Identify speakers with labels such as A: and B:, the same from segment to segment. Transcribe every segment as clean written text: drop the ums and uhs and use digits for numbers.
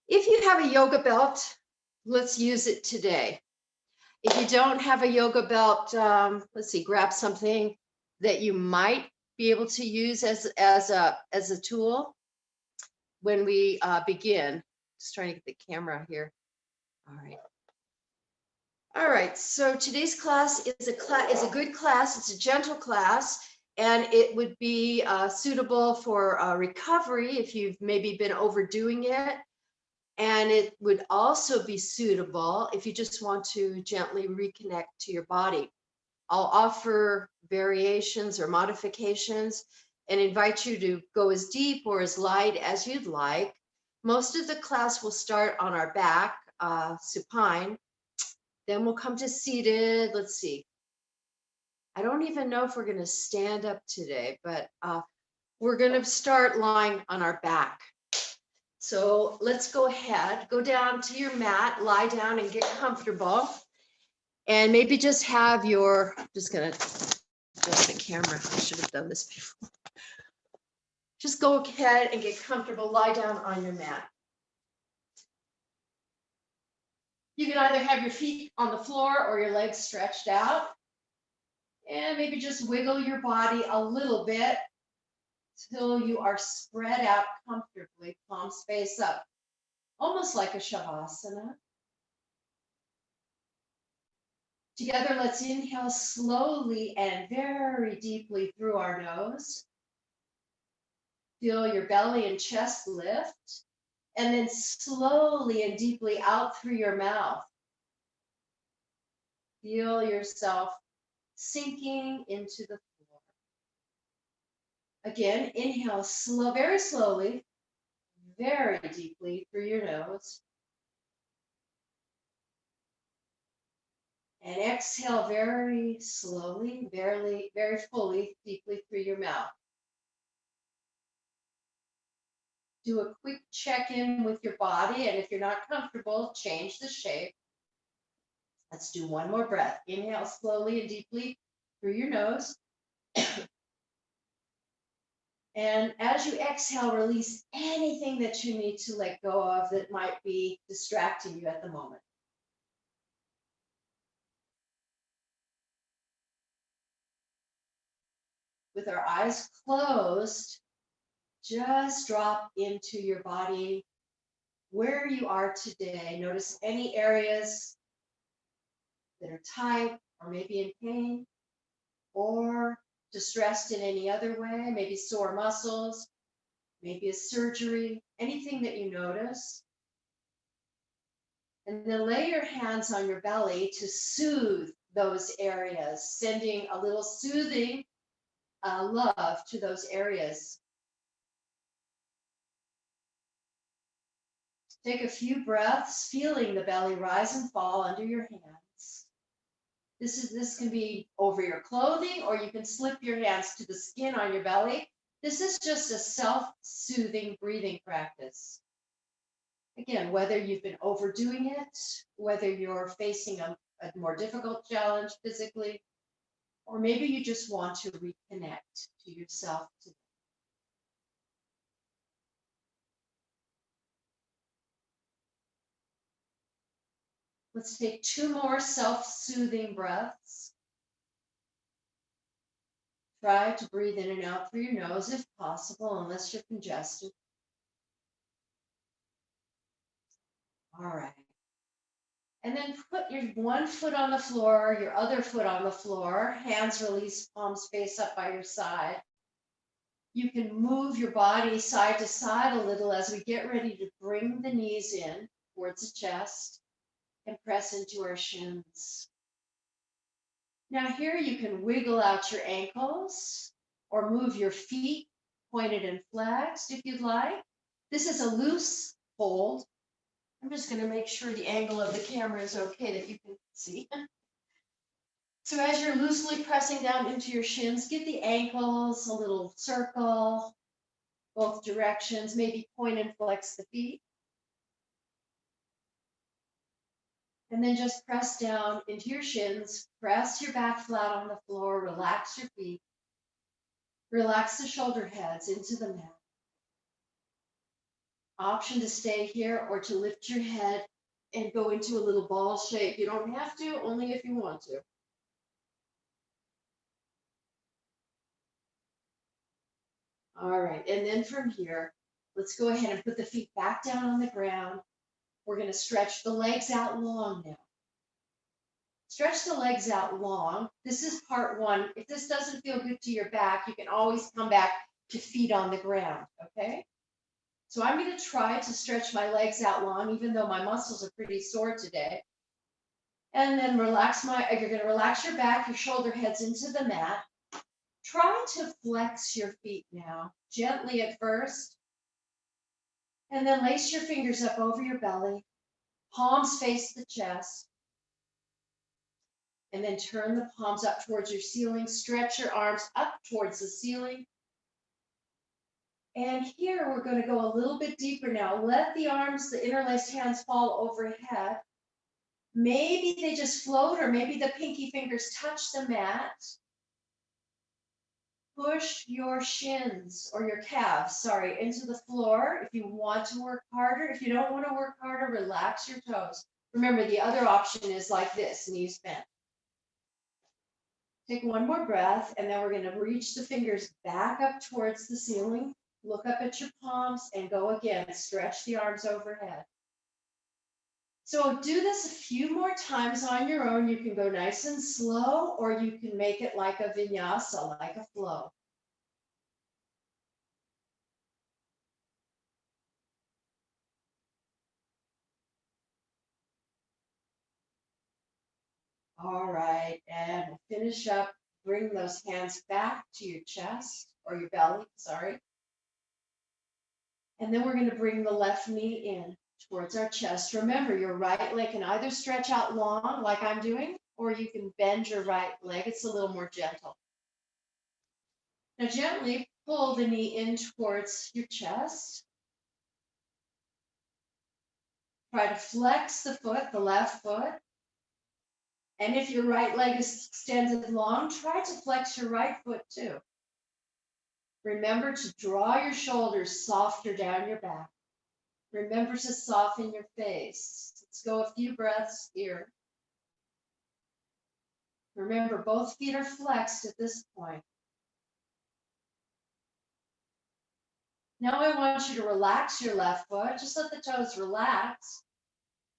A: If you have a yoga belt, let's use it today. If you don't have a yoga belt, let's see, grab something that you might be able to use as a tool when we begin. Just trying to get the camera here. All right. All right. So today's class is a good class. It's a gentle class, and it would be suitable for recovery if you've maybe been overdoing it. And it would also be suitable if you just want to gently reconnect to your body. I'll offer variations or modifications and invite you to go as deep or as light as you'd like. Most of the class will start on our back, supine. Then we'll come to seated. Let's see. I don't even know if we're going to stand up today, but we're going to start lying on our back. So let's go ahead, go down to your mat, lie down and get comfortable. And maybe just have your, just gonna adjust the camera. I should have done this before. Just go ahead and get comfortable, lie down on your mat. You can either have your feet on the floor or your legs stretched out. And maybe just wiggle your body a little bit till you are spread out comfortably, palms face up, almost like a shavasana. Together, let's inhale slowly and very deeply through our nose. Feel your belly and chest lift, and then slowly and deeply out through your mouth. Feel yourself sinking into the floor. Again, inhale very slowly, very deeply through your nose. And exhale very slowly, very fully, deeply through your mouth. Do a quick check-in with your body, and if you're not comfortable, change the shape. Let's do one more breath. Inhale slowly and deeply through your nose. And as you exhale, release anything that you need to let go of that might be distracting you at the moment. With our eyes closed, just drop into your body where you are today. Notice any areas that are tight or maybe in pain or distressed in any other way, maybe sore muscles, maybe a surgery, anything that you notice. And then lay your hands on your belly to soothe those areas, sending a little soothing love to those areas. Take a few breaths, feeling the belly rise and fall under your hands. This can be over your clothing, or you can slip your hands to the skin on your belly. This is just a self-soothing breathing practice. Again, whether you've been overdoing it, whether you're facing a more difficult challenge physically, or maybe you just want to reconnect to yourself today. Let's take 2 more self-soothing breaths. Try to breathe in and out through your nose if possible, unless you're congested. All right. And then put your one foot on the floor, your other foot on the floor, hands released, palms face up by your side. You can move your body side to side a little as we get ready to bring the knees in towards the chest and press into our shins. Now here you can wiggle out your ankles or move your feet pointed and flexed if you'd like. This is a loose hold. I'm just going to make sure the angle of the camera is okay that you can see. So as you're loosely pressing down into your shins, give the ankles a little circle, both directions, maybe point and flex the feet. And then just press down into your shins, press your back flat on the floor, relax your feet, relax the shoulder heads into the mat. Option to stay here or to lift your head and go into a little ball shape. You don't have to, only if you want to. All right, and then from here, let's go ahead and put the feet back down on the ground. We're going to stretch the legs out long now. Stretch the legs out long. This is part one. If this doesn't feel good to your back, you can always come back to feet on the ground, okay? So I'm going to try to stretch my legs out long, even though my muscles are pretty sore today. And then you're going to relax your back, your shoulder heads into the mat. Try to flex your feet now, gently at first. And then lace your fingers up over your belly. Palms face the chest. And then turn the palms up towards your ceiling. Stretch your arms up towards the ceiling. And here we're going to go a little bit deeper now. Let the arms, the interlaced hands fall overhead. Maybe they just float, or maybe the pinky fingers touch the mat. Push your shins or your calves, into the floor if you want to work harder. If you don't want to work harder, relax your toes. Remember, the other option is like this, knees bent. Take one more breath, and then we're going to reach the fingers back up towards the ceiling. Look up at your palms and go again. Stretch the arms overhead. So do this a few more times on your own. You can go nice and slow, or you can make it like a vinyasa, like a flow. All right, and we'll finish up. Bring those hands back to your chest or your belly, And then we're going to bring the left knee in towards our chest. Remember, your right leg can either stretch out long, like I'm doing, or you can bend your right leg. It's a little more gentle. Now, gently pull the knee in towards your chest. Try to flex the foot, the left foot. And if your right leg is extended long, try to flex your right foot too. Remember to draw your shoulders softer down your back. Remember to soften your face. Let's go a few breaths here. Remember, both feet are flexed at this point. Now I want you to relax your left foot. Just let the toes relax.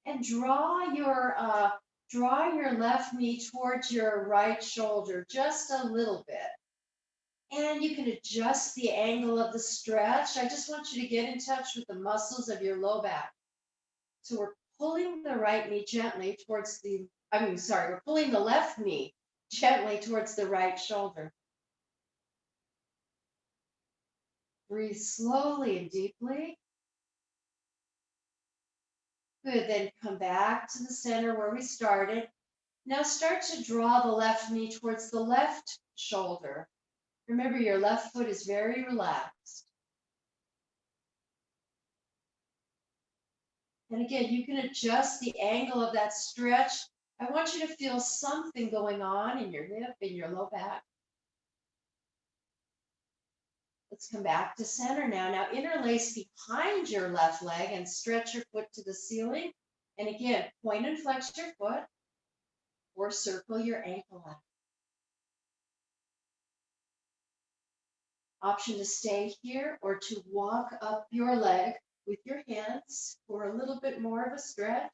A: And draw your left knee towards your right shoulder just a little bit. And you can adjust the angle of the stretch. I just want you to get in touch with the muscles of your low back. So we're pulling the right knee gently towards we're pulling the left knee gently towards the right shoulder. Breathe slowly and deeply. Good, then come back to the center where we started. Now start to draw the left knee towards the left shoulder. Remember, your left foot is very relaxed. And again, you can adjust the angle of that stretch. I want you to feel something going on in your hip, in your low back. Let's come back to center now. Now interlace behind your left leg and stretch your foot to the ceiling. And again, point and flex your foot or circle your ankle out. Option to stay here or to walk up your leg with your hands for a little bit more of a stretch.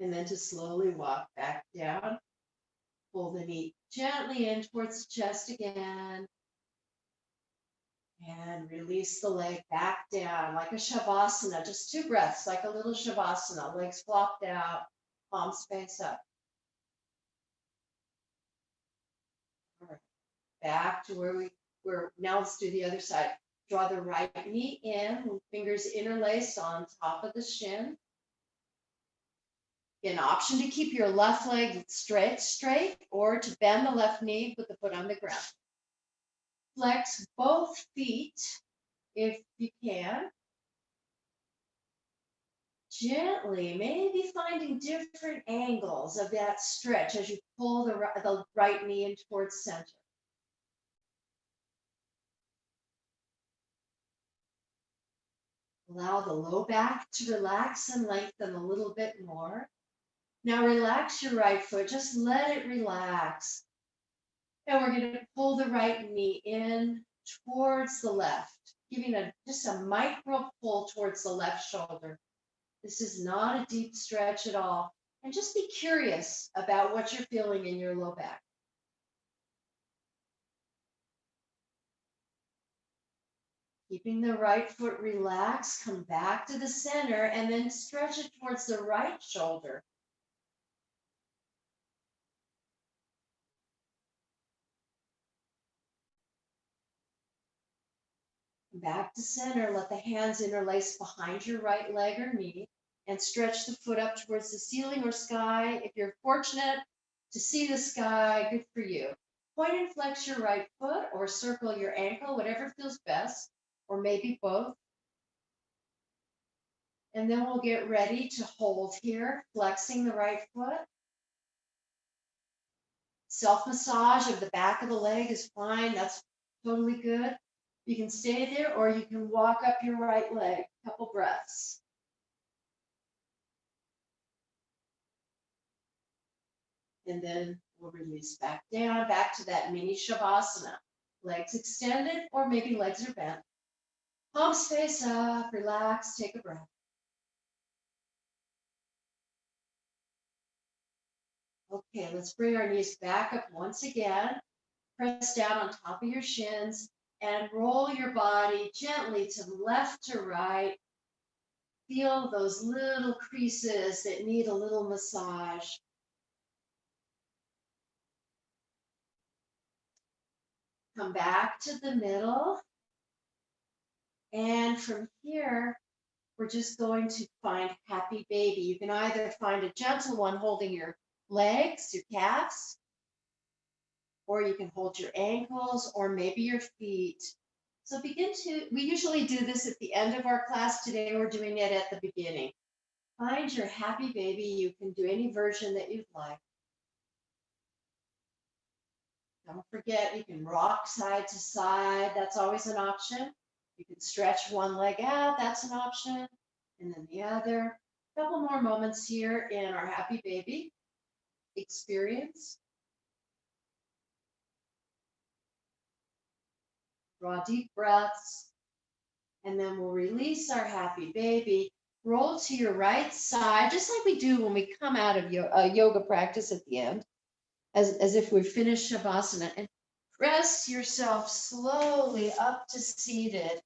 A: And then to slowly walk back down. Pull the knee gently in towards the chest again. And release the leg back down like a shavasana. Just 2 breaths, like a little shavasana. Legs flopped out, palms face up. All right. Back to where we were. Now let's do the other side. Draw the right knee in, fingers interlaced on top of the shin. An option to keep your left leg straight, or to bend the left knee, put the foot on the ground. Flex both feet if you can. Gently, maybe finding different angles of that stretch as you pull the right knee in towards center. Allow the low back to relax and lengthen a little bit more. Now relax your right foot, just let it relax. And we're going to pull the right knee in towards the left, giving just a micro pull towards the left shoulder. This is not a deep stretch at all. And just be curious about what you're feeling in your low back. Keeping the right foot relaxed, come back to the center and then stretch it towards the right shoulder. Back to center, let the hands interlace behind your right leg or knee and stretch the foot up towards the ceiling or sky. If you're fortunate to see the sky, good for you. Point and flex your right foot or circle your ankle, whatever feels best, or maybe both. And then we'll get ready to hold here, flexing the right foot. Self-massage of the back of the leg is fine. That's totally good. You can stay there or you can walk up your right leg. Couple breaths. And then we'll release back down, back to that mini Shavasana. Legs extended or maybe legs are bent. Palms face up, relax, take a breath. Okay, let's bring our knees back up once again. Press down on top of your shins and roll your body gently to left to right. Feel those little creases that need a little massage. Come back to the middle. And from here, we're just going to find happy baby. You can either find a gentle one holding your legs, your calves, or you can hold your ankles or maybe your feet. So we usually do this at the end of our class. Today we're doing it at the beginning. Find your happy baby. You can do any version that you'd like. Don't forget, you can rock side to side. That's always an option. You can stretch one leg out. That's an option. And then the other. A couple more moments here in our happy baby experience. Draw deep breaths. And then we'll release our happy baby. Roll to your right side, just like we do when we come out of yoga practice at the end, as if we finish Shavasana. And press yourself slowly up to seated.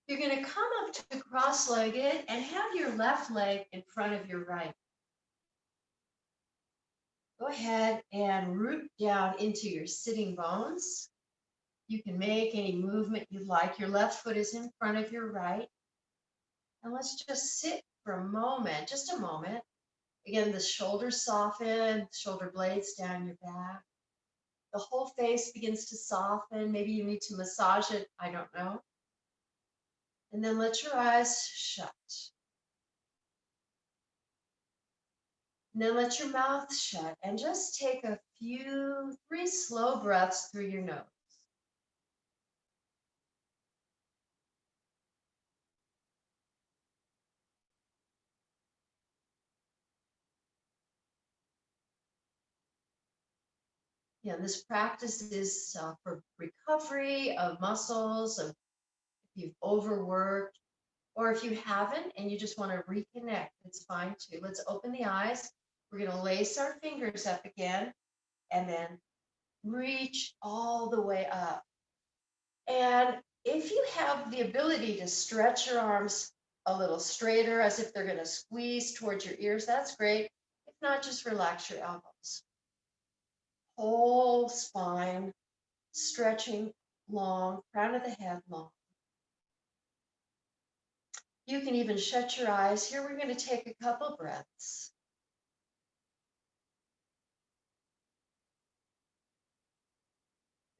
A: You're going to come up to cross-legged and have your left leg in front of your right. Go ahead and root down into your sitting bones. You can make any movement you like. Your left foot is in front of your right. And let's just sit for a moment, just a moment. Again, the shoulders soften, shoulder blades down your back. The whole face begins to soften. Maybe you need to massage it. I don't know. And then let your eyes shut. And then let your mouth shut and just take three slow breaths through your nose. This practice is for recovery of muscles, if you've overworked, or if you haven't and you just want to reconnect, it's fine too. Let's open the eyes. We're going to lace our fingers up again and then reach all the way up. And if you have the ability to stretch your arms a little straighter, as if they're going to squeeze towards your ears, that's great. If not, just relax your elbows. Whole spine, stretching long, crown of the head long. You can even shut your eyes. Here we're going to take a couple breaths.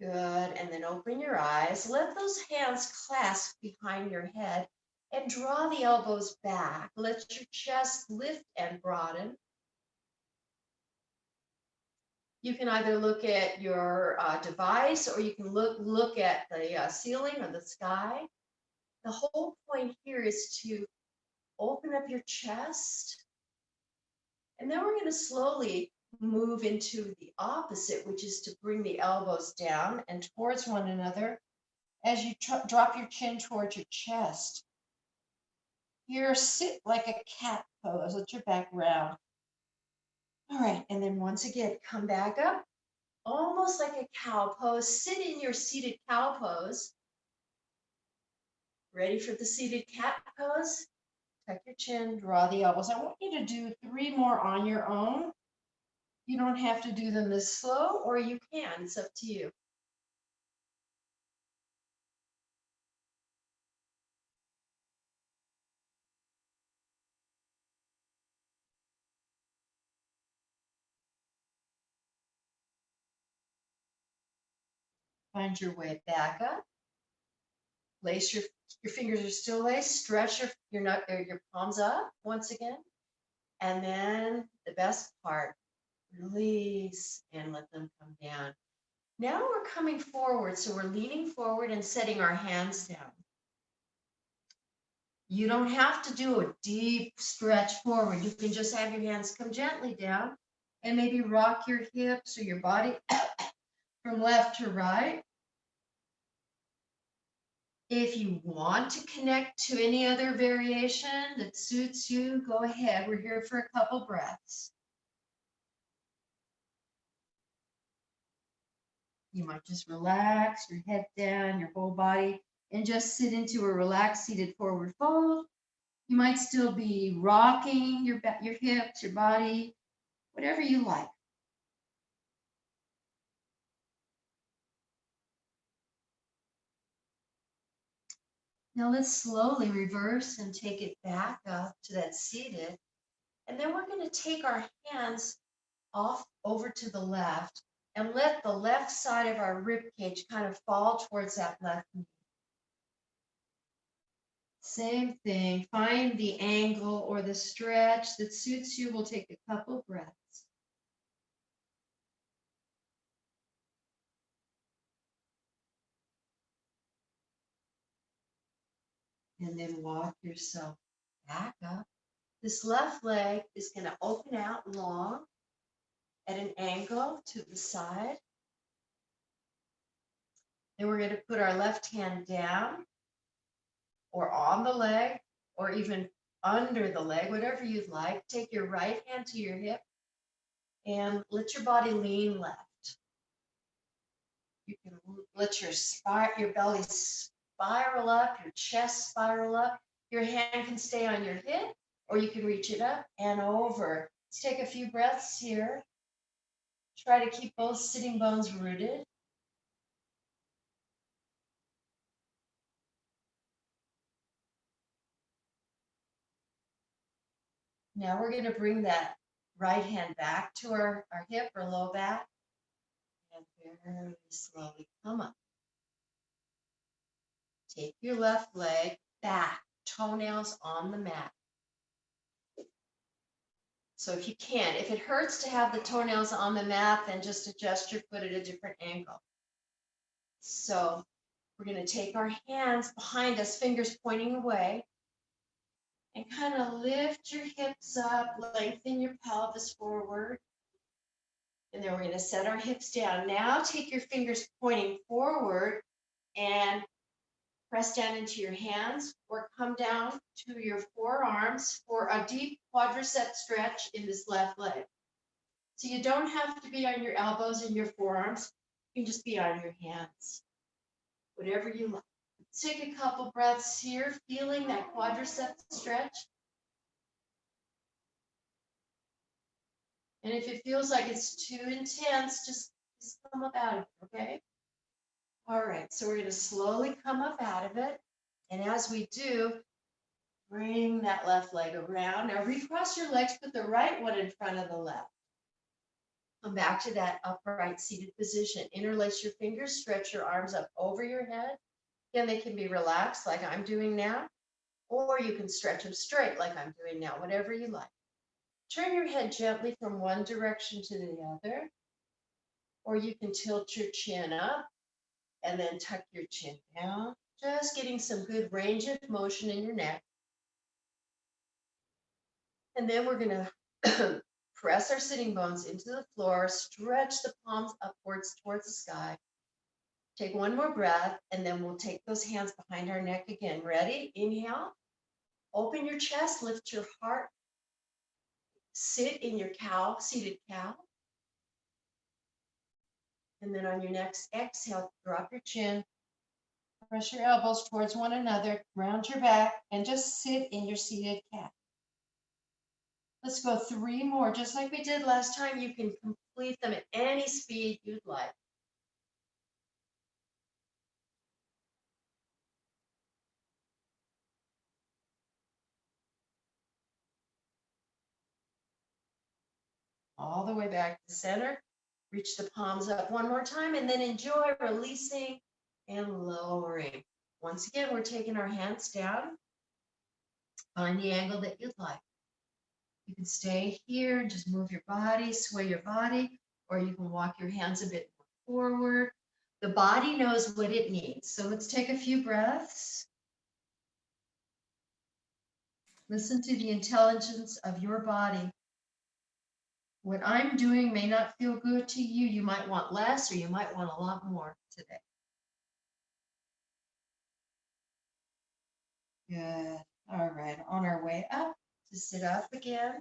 A: Good, and then open your eyes. Let those hands clasp behind your head and draw the elbows back. Let your chest lift and broaden. You can either look at your device or you can look at the ceiling or the sky. The whole point here is to open up your chest. And then we're going to slowly move into the opposite, which is to bring the elbows down and towards one another as you drop your chin towards your chest. Here, sit like a cat pose. Let your back round. All right, and then once again, come back up, almost like a cow pose. Sit in your seated cow pose. Ready for the seated cat pose? Tuck your chin, draw the elbows. I want you to do 3 more on your own. You don't have to do them this slow, or you can. It's up to you. Find your way back up. Lace your fingers are still laced. Stretch your palms up once again. And then the best part, release and let them come down. Now we're coming forward. So we're leaning forward and setting our hands down. You don't have to do a deep stretch forward. You can just have your hands come gently down and maybe rock your hips or your body from left to right. If you want to connect to any other variation that suits you, go ahead. We're here for a couple breaths. You might just relax your head down, your whole body, and just sit into a relaxed seated forward fold. You might still be rocking your hips, your body, whatever you like. Now let's slowly reverse and take it back up to that seated. And then we're going to take our hands off over to the left and let the left side of our rib cage kind of fall towards that left knee. Same thing. Find the angle or the stretch that suits you. We'll take a couple breaths. And then walk yourself back up. This left leg is going to open out long at an angle to the side. Then we're going to put our left hand down or on the leg or even under the leg, whatever you'd like. Take your right hand to your hip and let your body lean left. You can let your belly spiral up, your chest spiral up. Your hand can stay on your hip, or you can reach it up and over. Let's take a few breaths here. Try to keep both sitting bones rooted. Now we're going to bring that right hand back to our hip or low back and very slowly come up. Take your left leg back, toenails on the mat. So if you can, if it hurts to have the toenails on the mat, then just adjust your foot at a different angle. So we're going to take our hands behind us, fingers pointing away, and kind of lift your hips up, lengthen your pelvis forward. And then we're going to set our hips down. Now take your fingers pointing forward and press down into your hands or come down to your forearms for a deep quadricep stretch in this left leg. So you don't have to be on your elbows and your forearms. You can just be on your hands, whatever you like. Take a couple breaths here, feeling that quadricep stretch. And if it feels like it's too intense, just come up out of it, okay? All right, so we're going to slowly come up out of it. And as we do, bring that left leg around. Now recross your legs, put the right one in front of the left. Come back to that upright seated position. Interlace your fingers, stretch your arms up over your head. Again, they can be relaxed like I'm doing now, or you can stretch them straight like I'm doing now, whatever you like. Turn your head gently from one direction to the other, or you can tilt your chin up and then tuck your chin down. Just getting some good range of motion in your neck. And then we're going to press our sitting bones into the floor, stretch the palms upwards towards the sky. Take one more breath, and then we'll take those hands behind our neck again. Ready? Inhale. Open your chest, lift your heart. Sit in your cow, seated cow. And then on your next exhale, drop your chin. Press your elbows towards one another, round your back, and just sit in your seated cat. Let's go 3 more, just like we did last time. You can complete them at any speed you'd like. All the way back to center. Reach the palms up one more time, and then enjoy releasing and lowering. Once again, we're taking our hands down. Find the angle that you'd like. You can stay here, just move your body, sway your body, or you can walk your hands a bit more forward. The body knows what it needs. So let's take a few breaths. Listen to the intelligence of your body. What I'm doing may not feel good to you. You might want less, or you might want a lot more today. Good. All right. On our way up, to sit up again.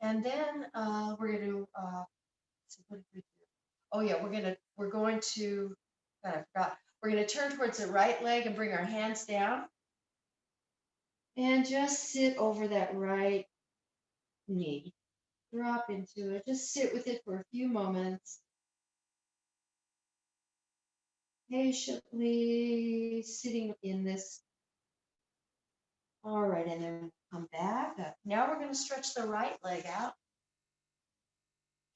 A: And then we're going to, what did we do? Oh yeah, we're going to, God, I forgot. We're going to turn towards the right leg and bring our hands down. And just sit over that right knee. Drop into it. Just sit with it for a few moments. Patiently sitting in this. All right, and then come back up. Now we're going to stretch the right leg out.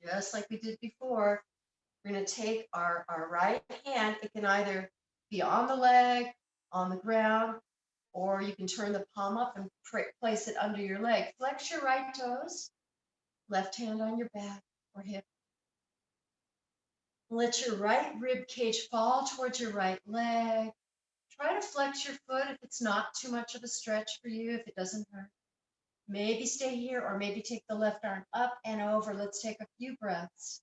A: Just like we did before. We're going to take our right hand. It can either be on the leg, on the ground, or you can turn the palm up and place it under your leg. Flex your right toes, left hand on your back or hip. Let your right rib cage fall towards your right leg. Try to flex your foot if it's not too much of a stretch for you, if it doesn't hurt. Maybe stay here, or maybe take the left arm up and over. Let's take a few breaths.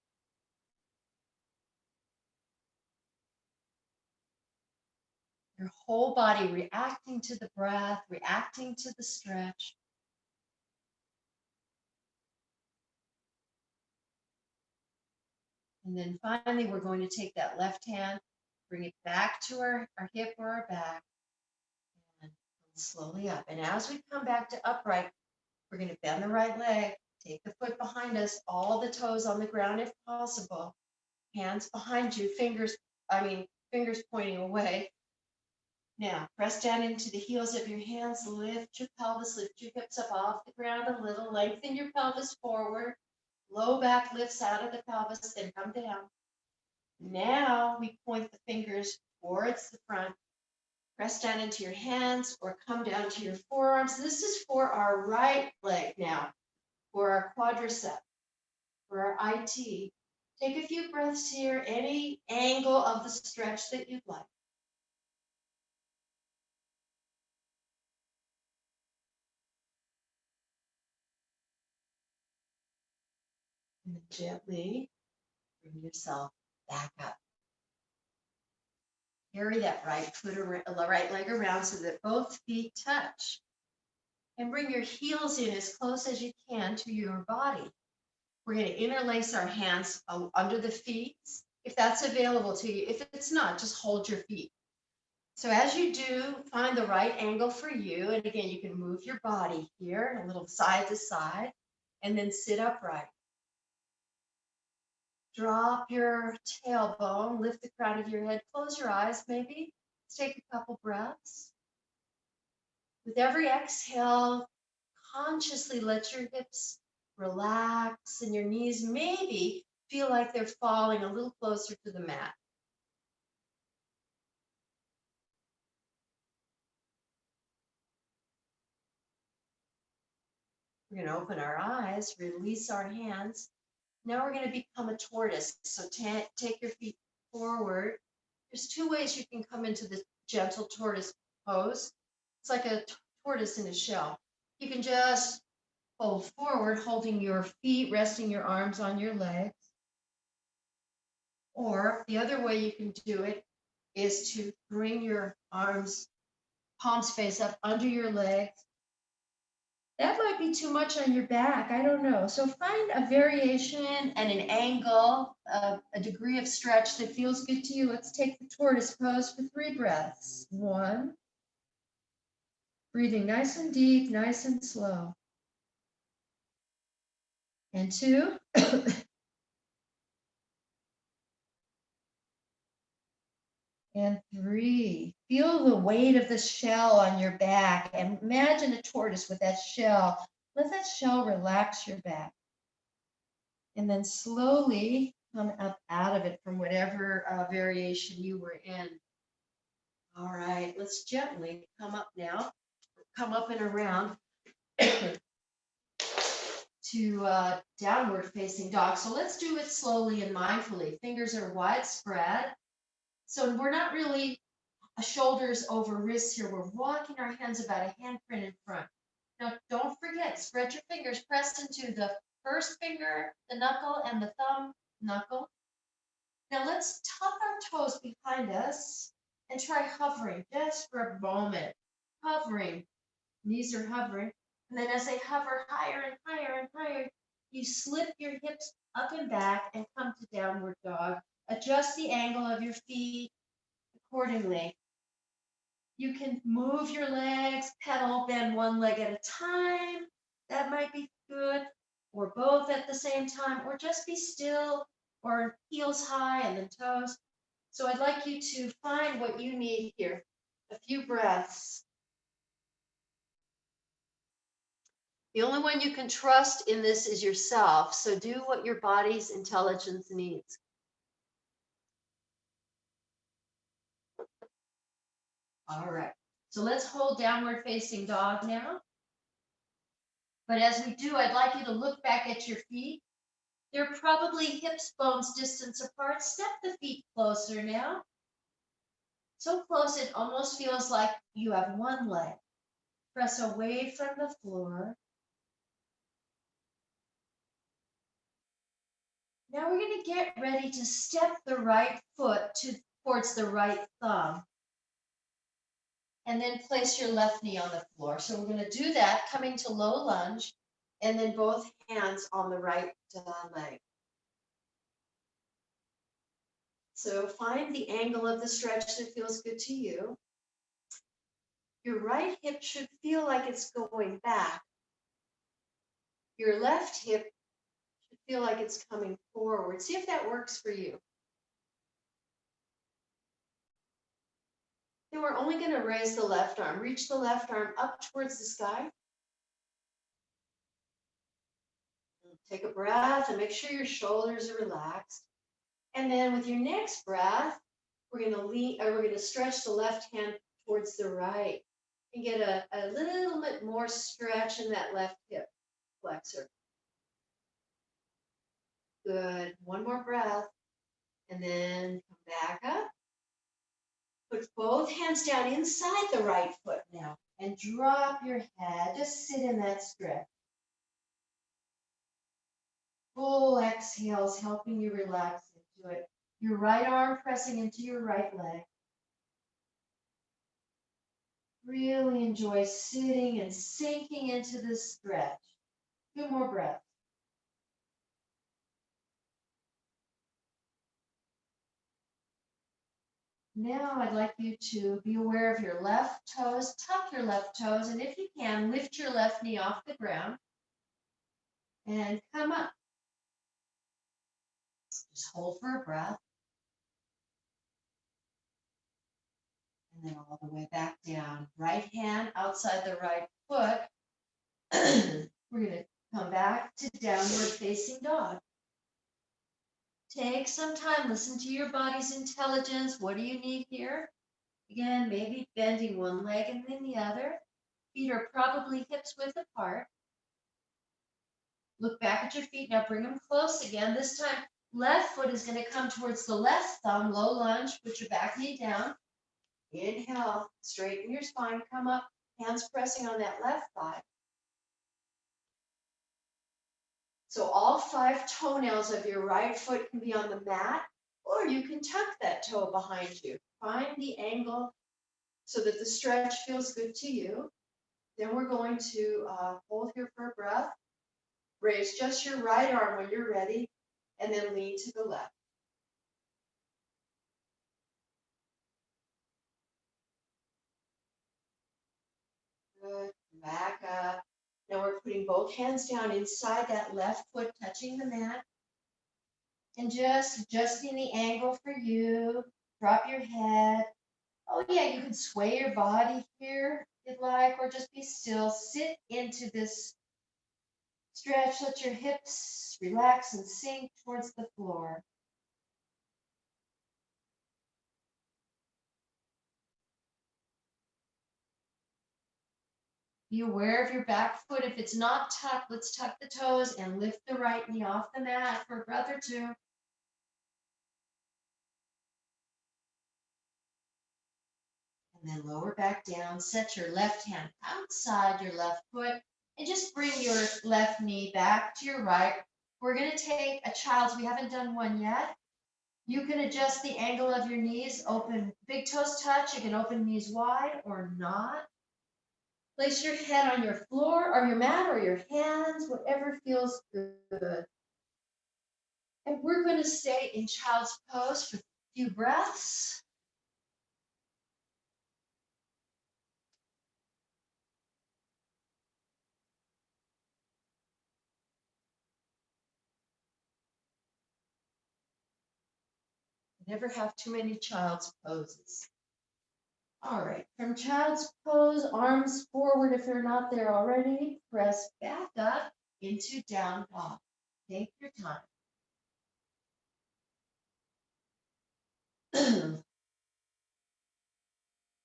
A: Your whole body reacting to the breath, reacting to the stretch. And then finally, we're going to take that left hand, bring it back to our hip or our back, and slowly up. And as we come back to upright, we're going to bend the right leg, take the foot behind us, all the toes on the ground if possible, hands behind you, fingers pointing away. Now, press down into the heels of your hands, lift your pelvis, lift your hips up off the ground a little, lengthen your pelvis forward, low back lifts out of the pelvis, then come down. Now we point the fingers towards the front, press down into your hands or come down to your forearms. This is for our right leg now, for our quadricep, for our IT. Take a few breaths here, any angle of the stretch that you'd like. And gently bring yourself back up. Carry that right leg around so that both feet touch. And bring your heels in as close as you can to your body. We're going to interlace our hands under the feet, if that's available to you. If it's not, just hold your feet. So as you do, find the right angle for you. And again, you can move your body here, a little side to side, and then sit upright. Drop your tailbone, lift the crown of your head, close your eyes maybe. Let's take a couple breaths. With every exhale, consciously let your hips relax and your knees maybe feel like they're falling a little closer to the mat. We're going to open our eyes, release our hands. Now we're going to become a tortoise. So take your feet forward. There's 2 ways you can come into the gentle tortoise pose. It's like a tortoise in a shell. You can just fold forward, holding your feet, resting your arms on your legs. Or the other way you can do it is to bring your arms, palms face up under your legs. That might be too much on your back. I don't know. So find a variation and an angle, a degree of stretch that feels good to you. Let's take the tortoise pose for 3 breaths. 1, breathing nice and deep, nice and slow. And 2, and 3. Feel the weight of the shell on your back and imagine a tortoise with that shell. Let that shell relax your back. And then slowly come up out of it from whatever variation you were in. All right, let's gently come up now. Come up and around to downward facing dog. So let's do it slowly and mindfully. Fingers are widespread. So we're not really shoulders over wrists here. We're walking our hands about a handprint in front. Now, don't forget, spread your fingers, press into the first finger, the knuckle, and the thumb knuckle. Now let's tuck our toes behind us and try hovering just for a moment. Hovering. Knees are hovering. And then as they hover higher and higher and higher, you slip your hips up and back and come to downward dog. Adjust the angle of your feet accordingly. You can move your legs, pedal, bend one leg at a time. That might be good. Or both at the same time, or just be still, or heels high and then toes. So I'd like you to find what you need here. A few breaths. The only one you can trust in this is yourself. So do what your body's intelligence needs. All right. So let's hold downward facing dog now. But as we do, I'd like you to look back at your feet. They're probably hips, bones distance apart. Step the feet closer now. So close it almost feels like you have one leg. Press away from the floor. Now we're going to get ready to step the right foot towards the right thumb. And then place your left knee on the floor. So we're going to do that, coming to low lunge, and then both hands on the right leg. So find the angle of the stretch that feels good to you. Your right hip should feel like it's going back. Your left hip should feel like it's coming forward. See if that works for you. Then we're only going to raise the left arm. Reach the left arm up towards the sky. Take a breath and make sure your shoulders are relaxed. And then with your next breath, we're going to stretch the left hand towards the right and get a little bit more stretch in that left hip flexor. Good. One more breath. And then come back up. Put both hands down inside the right foot now and drop your head. Just sit in that stretch. Full exhales helping you relax into it. Your right arm pressing into your right leg. Really enjoy sitting and sinking into this stretch. 2 more breaths. Now I'd like you to be aware of your left toes, tuck your left toes, and if you can, lift your left knee off the ground and come up. Just hold for a breath. And then all the way back down. Right hand outside the right foot. We're going to come back to downward facing dog. Take some time, listen to your body's intelligence. What do you need here? Again, maybe bending one leg and then the other. Feet are probably hips width apart. Look back at your feet. Now bring them close again. This time, left foot is going to come towards the left thumb, low lunge. Put your back knee down. Inhale, straighten your spine, come up, hands pressing on that left thigh. So all 5 toenails of your right foot can be on the mat, or you can tuck that toe behind you. Find the angle so that the stretch feels good to you. Then we're going to hold here for a breath. Raise just your right arm when you're ready, and then lean to the left. Good. Back up. Now we're putting both hands down inside that left foot, touching the mat. And just adjusting the angle for you. Drop your head. Oh yeah, you can sway your body here if you'd like, or just be still. Sit into this stretch. Let your hips relax and sink towards the floor. Be aware of your back foot. If it's not tucked, let's tuck the toes and lift the right knee off the mat for a breath or two. And then lower back down. Set your left hand outside your left foot and just bring your left knee back to your right. We're going to take a child's. We haven't done one yet. You can adjust the angle of your knees. Open, big toes touch. You can open knees wide or not. Place your head on your floor or your mat or your hands, whatever feels good. And we're going to stay in child's pose for a few breaths. Never have too many child's poses. All right, from child's pose, arms forward if they're not there already. Press back up into down dog. Take your time.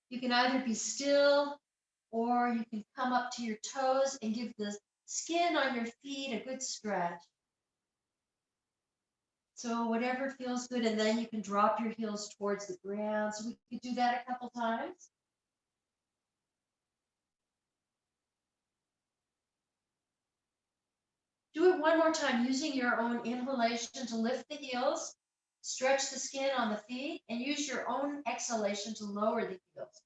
A: You can either be still or you can come up to your toes and give the skin on your feet a good stretch. So whatever feels good, and then you can drop your heels towards the ground. So we could do that a couple times. Do it one more time using your own inhalation to lift the heels, stretch the skin on the feet, and use your own exhalation to lower the heels.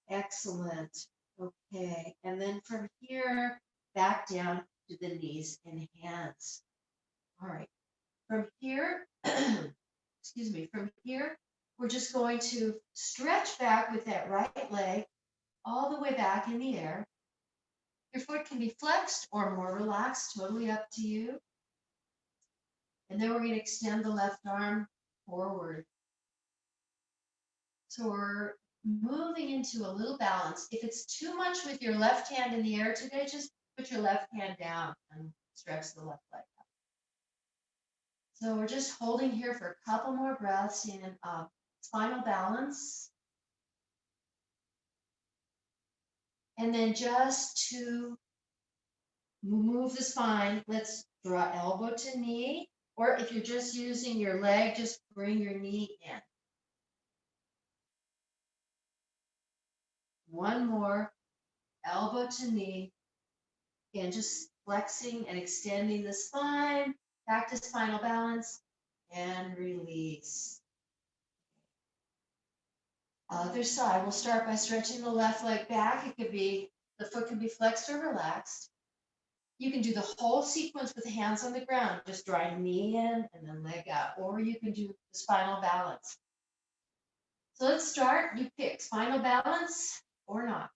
A: Excellent. Okay, and then from here, back down to the knees and hands. All right, from here, excuse me, from here, we're just going to stretch back with that right leg all the way back in the air. Your foot can be flexed or more relaxed, totally up to you. And then we're going to extend the left arm forward. So we're moving into a little balance. If it's too much with your left hand in the air today, just put your left hand down and stretch the left leg up. So we're just holding here for a couple more breaths in spinal balance. And then just to move the spine, let's draw elbow to knee. Or if you're just using your leg, just bring your knee in. One more, elbow to knee. Again, just flexing and extending the spine, back to spinal balance, and release. Other side, we'll start by stretching the left leg back. It could be, the foot can be flexed or relaxed. You can do the whole sequence with the hands on the ground, just drawing knee in and then leg out, or you can do the spinal balance. So let's start. You pick spinal balance or not.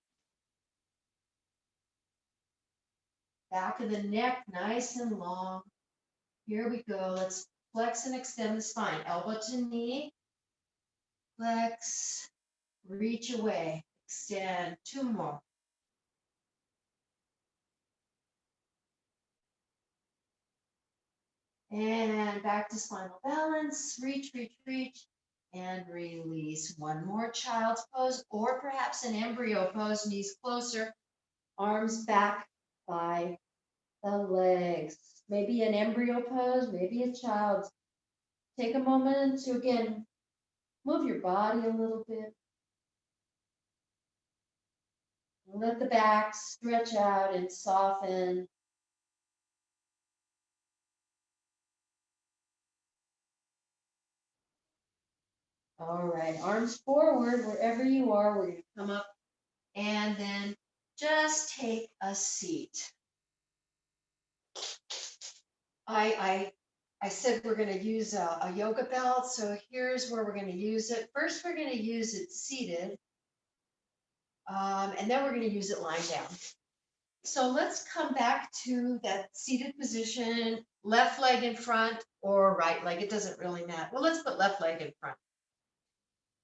A: Back of the neck, nice and long. Here we go. Let's flex and extend the spine. Elbow to knee. Flex. Reach away. Extend. 2 more. And back to spinal balance. Reach, reach, reach. And release. One more child's pose, or perhaps an embryo pose. Knees closer. Arms back by the legs. Maybe an embryo pose, maybe a child's. Take a moment to, again, Move your body a little bit. Let the back stretch out and soften. All right, arms forward wherever you are. We're going to come up and then just take a seat. I said we're going to use a yoga belt, so here's where we're going to use it. First, we're going to use it seated, and then we're going to use it lying down. So let's come back to that seated position, left leg in front or right leg. It doesn't really matter. Well, let's put left leg in front.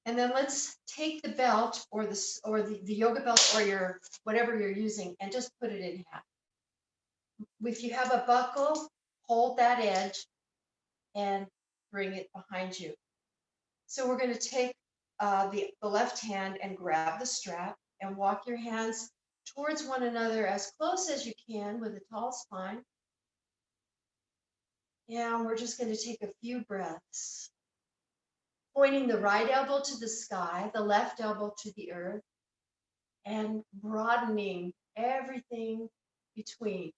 A: And then let's take the belt or the yoga belt or your whatever you're using and just put it in half. If you have a buckle, hold that edge and bring it behind you. So we're going to take the left hand and grab the strap and walk your hands towards one another as close as you can with a tall spine. And we're just going to take a few breaths. Pointing the right elbow to the sky, the left elbow to the earth, and broadening everything between.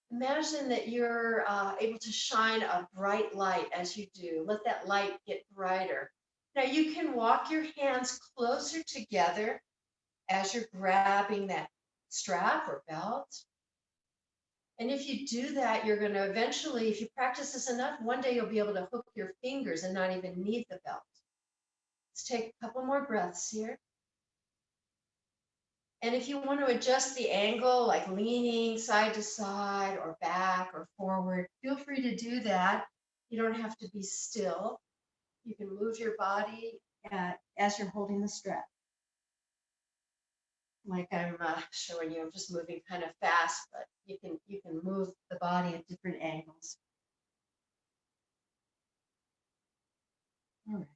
A: Imagine that you're able to shine a bright light as you do. Let that light get brighter. Now you can walk your hands closer together as you're grabbing that strap or belt. And if you do that, you're going to eventually, if you practice this enough, one day you'll be able to hook your fingers and not even need the belt. Let's take a couple more breaths here. And if you want to adjust the angle, like leaning side to side or back or forward, feel free to do that. You don't have to be still. You can move your body as you're holding the strap. Like I'm showing you, I'm just moving kind of fast, but you can move the body at different angles. All right.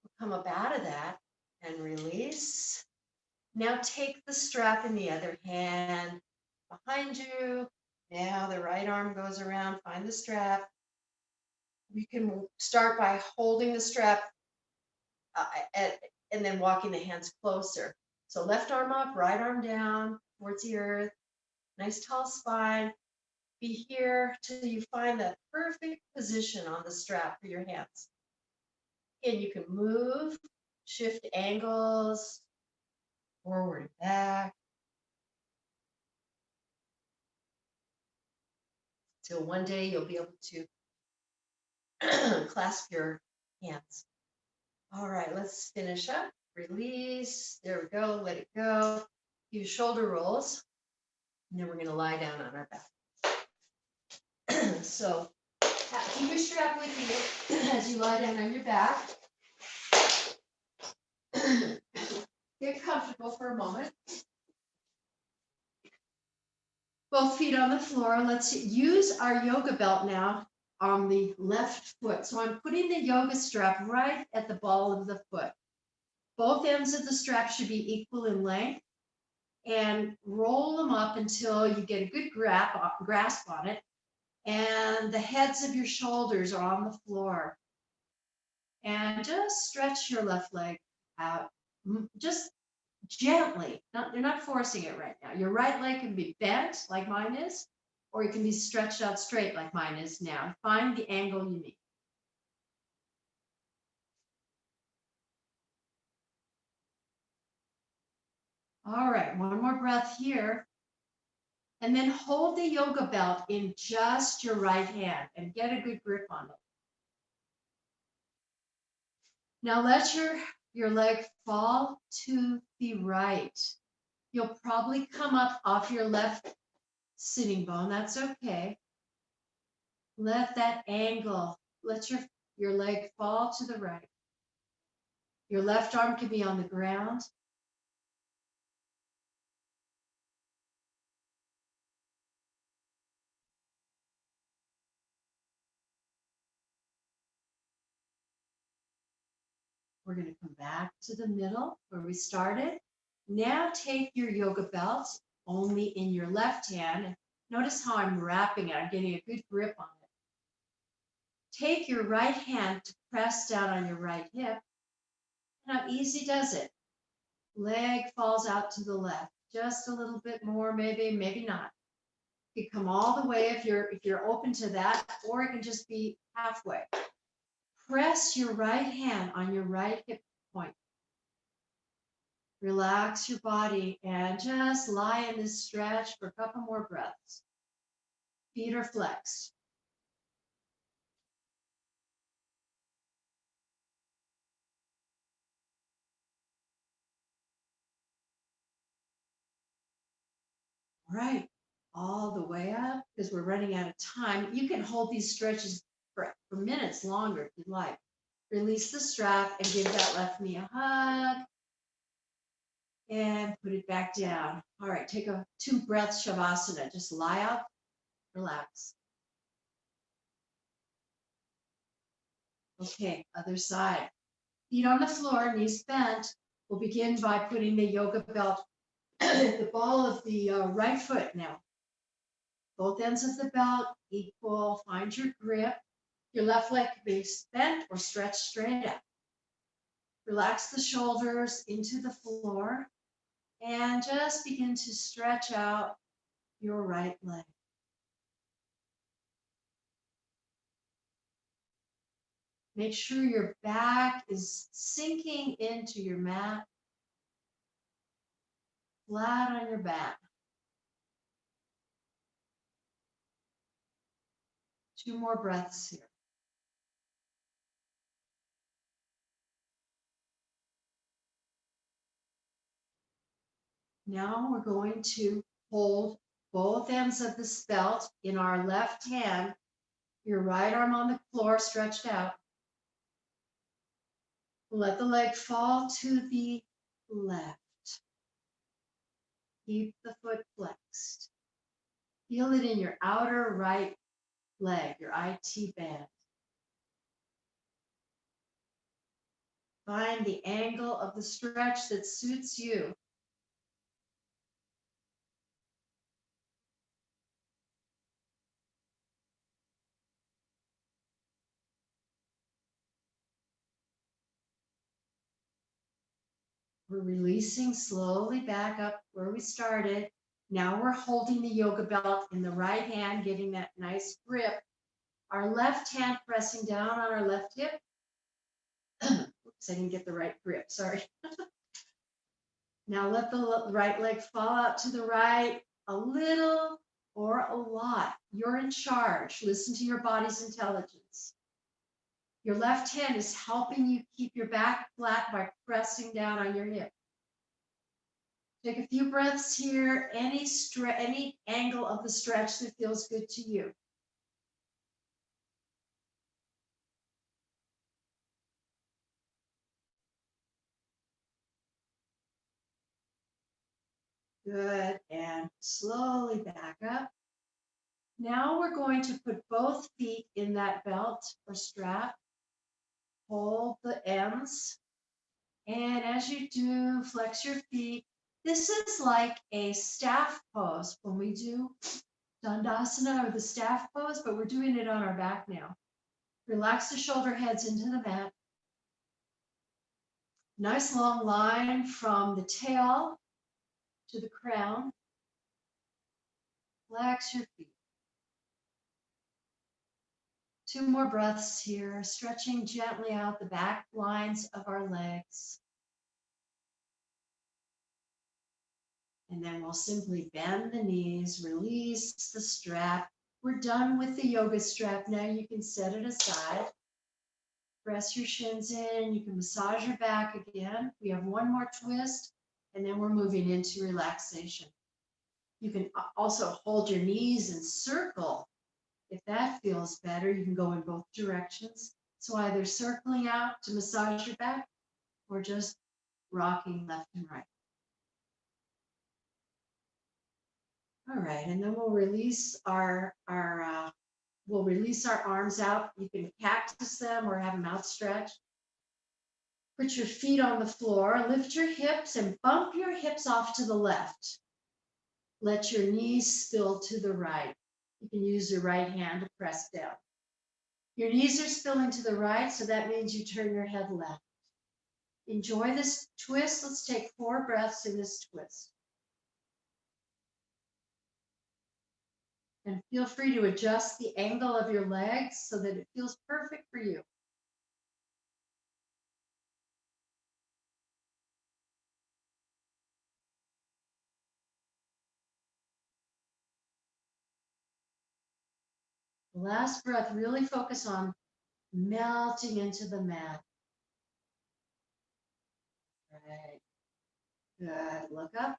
A: We'll come up out of that and release. Now take the strap in the other hand behind you. Now the right arm goes around, find the strap. You can start by holding the strap and then walking the hands closer. So left arm up, right arm down towards the earth. Nice tall spine. Be here till you find that perfect position on the strap for your hands. And you can move, shift angles, forward and back. Till one day you'll be able to clasp your hands. All right, let's finish up. Release. There we go. Let it go. Do shoulder rolls. And then we're going to lie down on our back. So keep your strap with you as you lie down on your back. Get comfortable for a moment. Both feet on the floor. Let's use our yoga belt now on the left foot. So I'm putting the yoga strap right at the ball of the foot. Both ends of the strap should be equal in length, and roll them up until you get a good grasp on it. And the heads of your shoulders are on the floor. And just stretch your left leg out, just gently. You're not forcing it right now. Your right leg can be bent like mine is, or it can be stretched out straight like mine is now. Find the angle you need. All right, one more breath here. And then hold the yoga belt in just your right hand and get a good grip on it. Now let your leg fall to the right. You'll probably come up off your left sitting bone. That's okay. Let that angle, let your leg fall to the right. Your left arm can be on the ground. We're going to come back to the middle where we started. Now take your yoga belt only in your left hand. Notice how I'm wrapping it. I'm getting a good grip on it. Take your right hand to press down on your right hip. And how easy does it? Leg falls out to the left. Just a little bit more, maybe, maybe not. You can come all the way if you're open to that, or it can just be halfway. Press your right hand on your right hip point. Relax your body and just lie in this stretch for a couple more breaths. Feet are flexed. All right, all the way up, because we're running out of time. You can hold these stretches for minutes longer if you'd like. Release the strap and give that left knee a hug. And put it back down. All right, take 2 breaths, Shavasana. Just lie up, relax. Okay, other side. Feet on the floor, knees bent. We'll begin by putting the yoga belt at the ball of the right foot now. Both ends of the belt equal. Find your grip. Your left leg can be bent or stretched straight up. Relax the shoulders into the floor and just begin to stretch out your right leg. Make sure your back is sinking into your mat, flat on your back. 2 more breaths here. Now we're going to hold both ends of this belt in our left hand, your right arm on the floor stretched out. Let the leg fall to the left. Keep the foot flexed. Feel it in your outer right leg, your IT band. Find the angle of the stretch that suits you. We're releasing slowly back up where we started. Now we're holding the yoga belt in the right hand, getting that nice grip. Our left hand pressing down on our left hip. Oops, I didn't get the right grip, sorry. Now let the right leg fall out to the right, a little or a lot. You're in charge. Listen to your body's intelligence. Your left hand is helping you keep your back flat by pressing down on your hip. Take a few breaths here, any angle of the stretch that feels good to you. Good, and slowly back up. Now we're going to put both feet in that belt or strap. Hold the ends. And as you do, flex your feet. This is like a staff pose when we do Dandasana or the staff pose, but we're doing it on our back now. Relax the shoulder heads into the mat. Nice long line from the tail to the crown. Flex your feet. 2 more breaths here, stretching gently out the back lines of our legs. And then we'll simply bend the knees, release the strap. We're done with the yoga strap. Now you can set it aside. Press your shins in. You can massage your back again. We have 1 more twist, and then we're moving into relaxation. You can also hold your knees and circle. If that feels better, you can go in both directions. So either circling out to massage your back or just rocking left and right. All right, and then we'll release our arms out. You can cactus them or have them outstretched. Put your feet on the floor, lift your hips and bump your hips off to the left. Let your knees spill to the right. You can use your right hand to press down. Your knees are spilling to the right, so that means you turn your head left. Enjoy this twist. Let's take 4 breaths in this twist. And feel free to adjust the angle of your legs so that it feels perfect for you. The last breath, really focus on melting into the mat. Right. Good. Look up.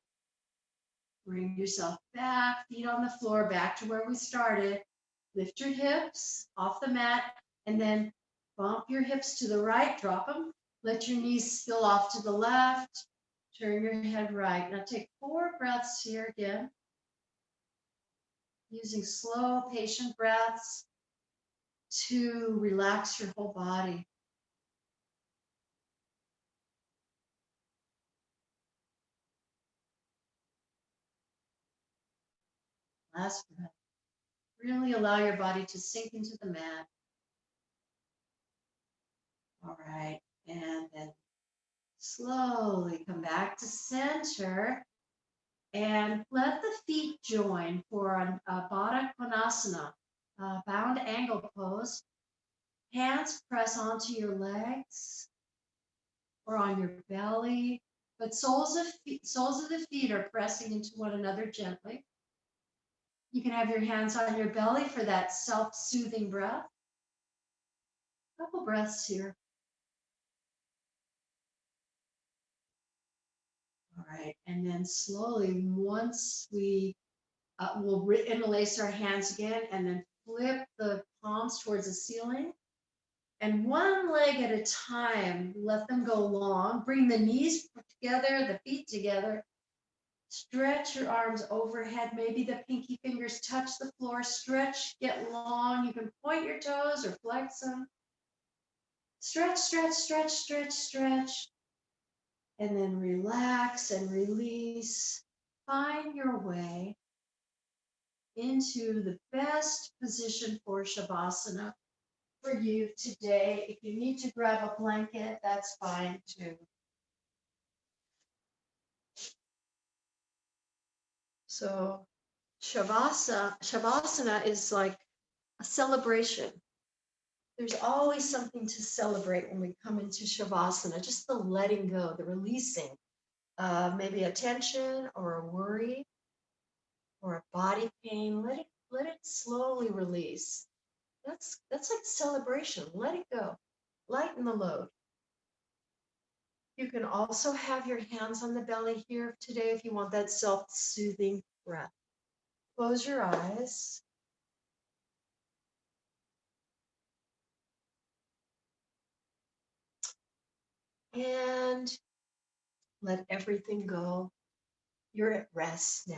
A: Bring yourself back, feet on the floor, back to where we started. Lift your hips off the mat and then bump your hips to the right, drop them. Let your knees spill off to the left. Turn your head right. Now take 4 breaths here again, using slow, patient breaths to relax your whole body. Last breath. Really allow your body to sink into the mat. All right. And then slowly come back to center and let the feet join for a Baddha Konasana, bound angle pose. Hands press onto your legs or on your belly, but soles of the feet are pressing into one another gently. You can have your hands on your belly for that self-soothing breath. Couple breaths here. All right, and then slowly, once we'll interlace our hands again, and then flip the palms towards the ceiling. And one leg at a time, let them go long. Bring the knees together, the feet together. Stretch your arms overhead. Maybe the pinky fingers touch the floor. Stretch, get long. You can point your toes or flex them. Stretch, stretch, stretch, stretch, stretch. And then relax and release. Find your way into the best position for Shavasana for you today. If you need to grab a blanket, that's fine too. So Shavasana is like a celebration. There's always something to celebrate when we come into Shavasana, just the letting go, the releasing of maybe a tension or a worry or a body pain. Let it slowly release. That's like celebration. Let it go. Lighten the load. You can also have your hands on the belly here today if you want that self-soothing breath. Close your eyes. And let everything go. You're at rest now.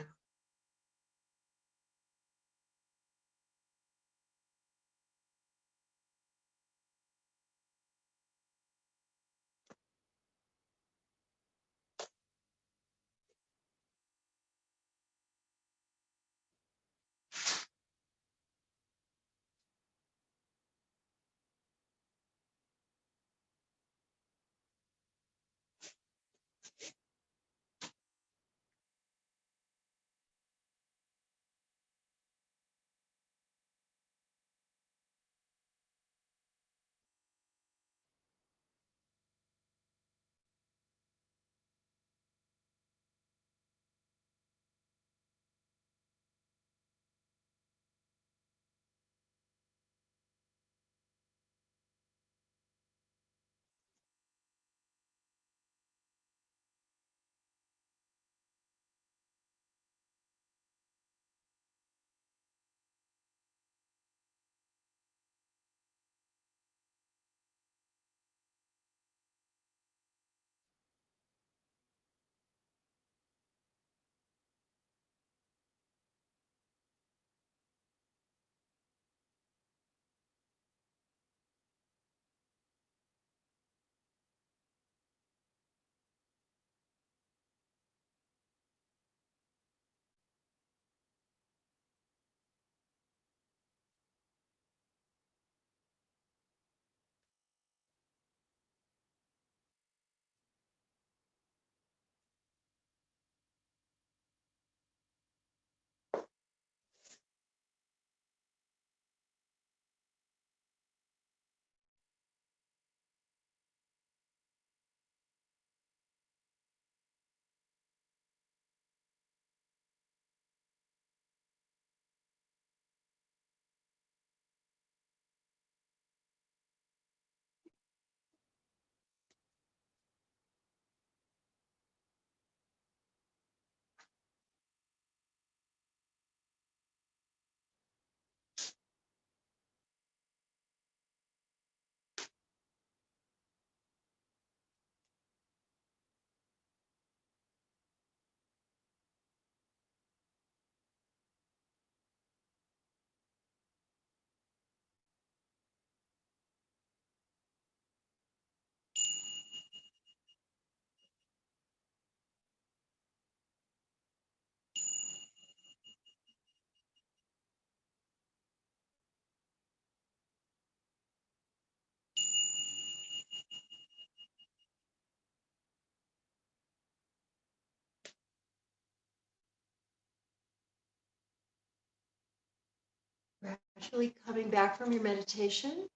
A: naturally coming back from your meditation,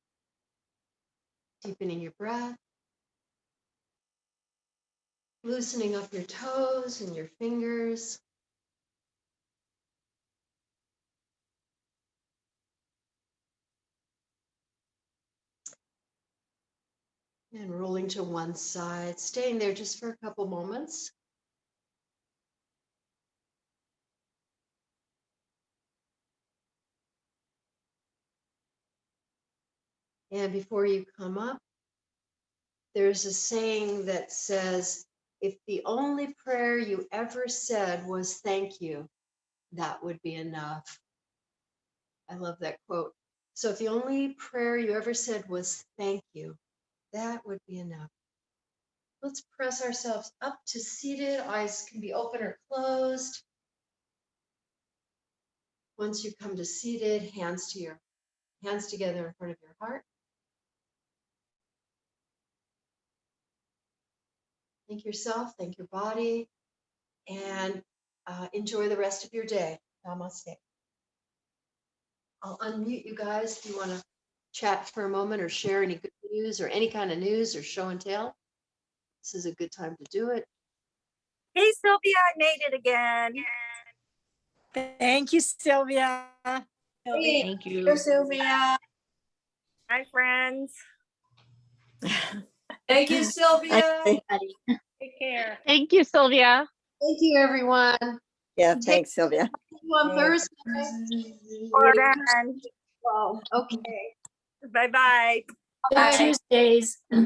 A: deepening your breath, loosening up your toes and your fingers. And rolling to one side, staying there just for a couple moments. And before you come up, there's a saying that says, if the only prayer you ever said was thank you, that would be enough. I love that quote. So if the only prayer you ever said was thank you, that would be enough. Let's press ourselves up to seated. Eyes can be open or closed. Once you come to seated, hands together in front of your heart. Thank yourself, thank your body, and enjoy the rest of your day. Namaste. I'll unmute you guys if you want to chat for a moment or share any good news or any kind of news or show and tell. This is a good time to do it.
B: Hey, Sylvia, I made it again.
C: Thank you, Sylvia.
D: Hey,
E: Thank you.
D: Sylvia.
B: Hi, friends.
D: Thank you, Sylvia.
B: Take care.
E: Thank you, Sylvia.
A: Thank you, everyone.
C: Yeah,
A: Take-
C: thanks, Sylvia.
A: See you on Thursday.
B: Or done.
A: Well, okay.
B: Bye-bye.
A: Bye.
D: Tuesdays.
B: Bye.